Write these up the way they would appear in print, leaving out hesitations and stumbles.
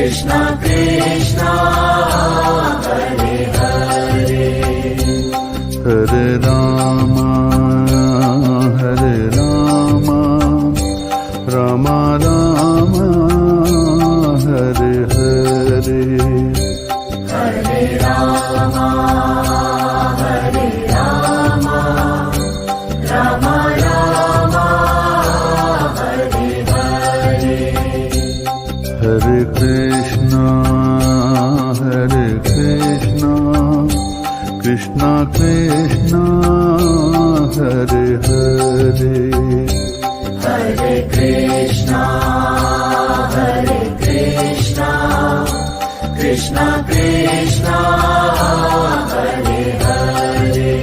Krishna Krishna Hare Hare Hare Rama Hare Rama Rama Rama Hare Hare Hare Rama Hare Rama Rama Rama Hare Hare Hare Krishna Krishna Krishna Hare Hare Hare Krishna Krishna Krishna Hare Hare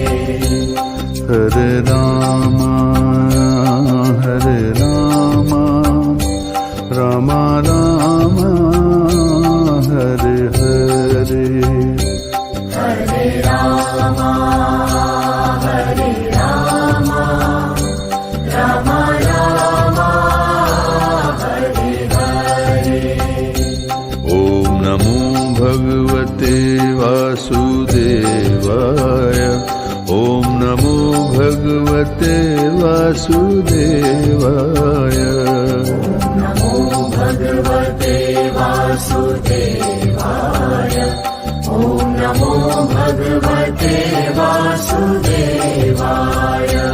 Hare Rama Rama Rama Hare Hare Hare Rama Rama Rama Hare Hare Om Namo Bhagavate Vasudevaya Om Namo Bhagavate Vasudevaya Namo Bhagavate Vasudevaya Om Namo Bhagavate Vasudevaya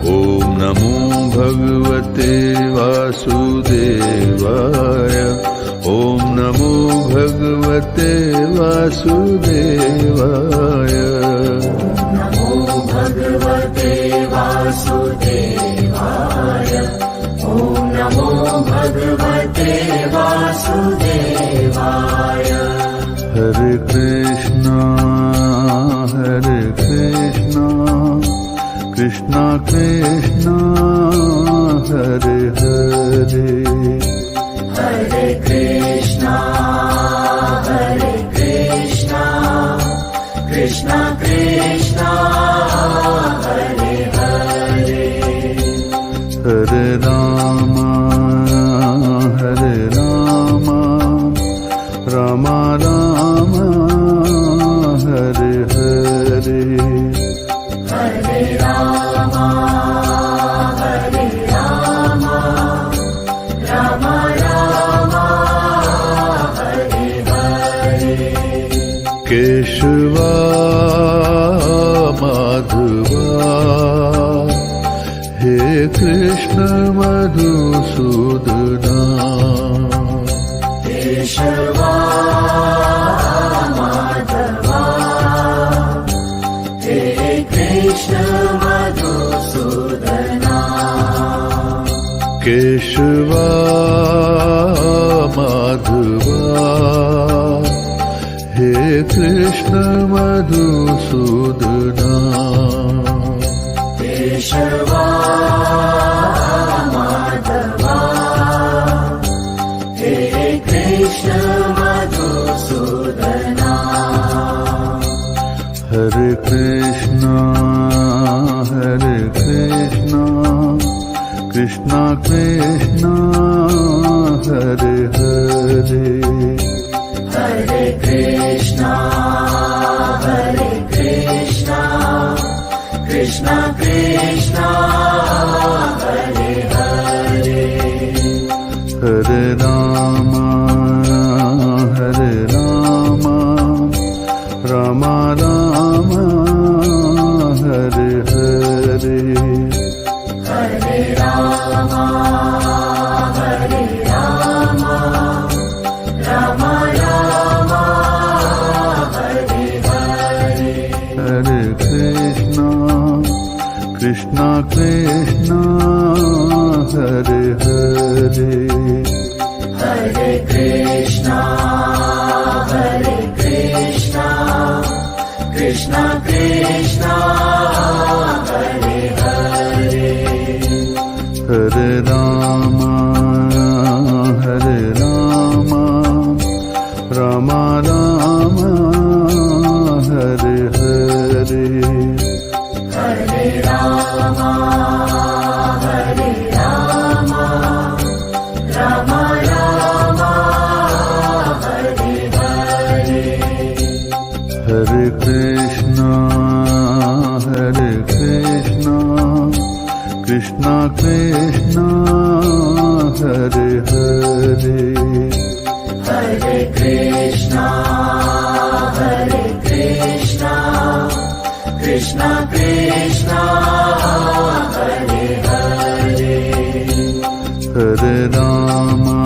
Om Namo Bhagavate Vasudevaya Om Namo Bhagavate Vasudevaya Namo Bhagavate Vasudevaya Om Namo Bhagavate Vasudevaya Hare Krishna Krishna Krishna Hare Hare Hare Krishna Krishna Krishna Hare Hare Hare Rama Rama Rama Hare Hare Hare Rama Rama Rama Hare Hare Keshava Madhava He Krishna Madhusudana Keshava Madhava He Krishna Madhusudana Keshava Madhava He Krishna Madhusudana Keshava Madhava He Krishna Madhusudana Hare Krishna Krishna Krishna Hare Hare Hare Krishna Krishna Krishna Hare Hare Hare Rama Rama Rama Hare Hare Hare Rama Rama Rama Hare Hare Hare Krishna Krishna Hare Hare Hare Krishna Krishna Krishna Hare Hare Hare Rama Rama Rama Hare Hare Hare Rama Rama Rama Hare Hare Hare Krishna, Krishna Krishna, Hare Hare, Hare Rama,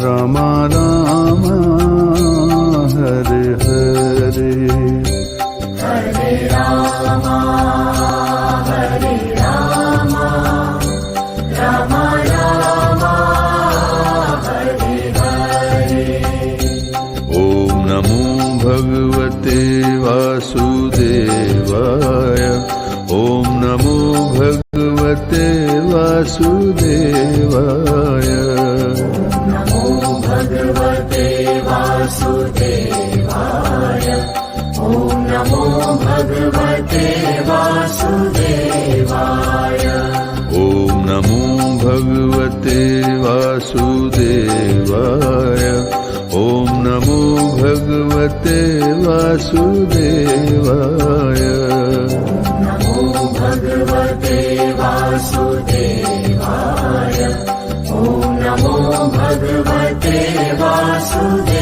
Rama Rama, Hare Hare, Hare Rama, Rama Rama, Hare Hare. Om Namo Bhagavate Vasudevaya. Om Namo Bhagavate Vasudevaya. Namo Bhagavate Vasudevaya. Om Namo Bhagavate Vasudevaya. Om Namo Bhagavate Vasudevaya. Om Namo Bhagavate Vasudevaya. Namo Bhagavate Vasudevaya. Om Namo Bhagavate Vasudevaya.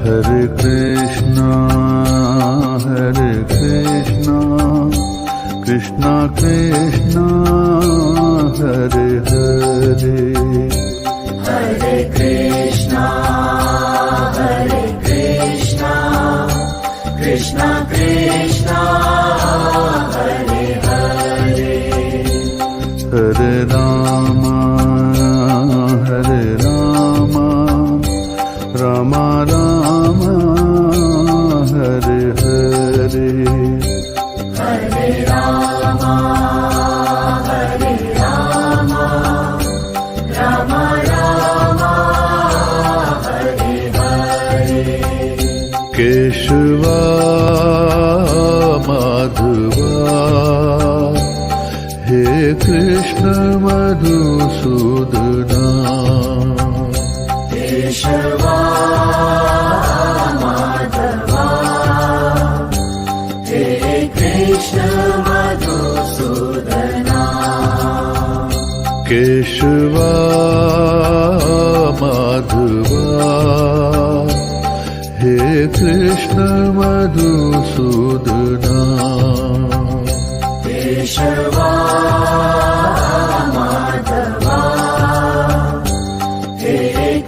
Hare Krishna, Krishna Krishna, Hare Hare. Hare Krishna, Krishna Krishna, Hare Hare. Hare Rama, Rama Rama, Hare Hare. Hare Rama, Rama Rama, Hare Hare. Keshava Madhava, He Krishna Madhusudana. Keshava Madhava, He Krishna Madhusudana. Keshava Madhava, He Krishna Madhusudana. Keshava Madhava, He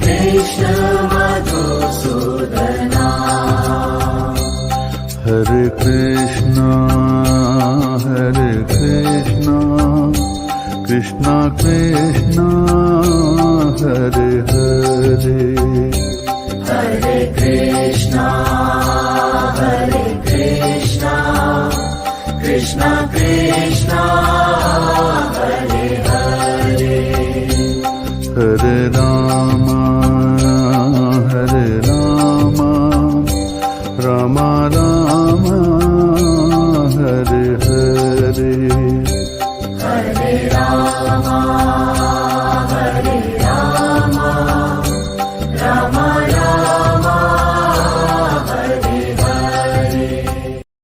Krishna Madhusudana. Hare Krishna, Krishna Krishna, Hare Hare. Hare Krishna, Krishna Krishna, Hare Hare. Hare Rama, Rama Rama, Hare Hare. Hare Rama,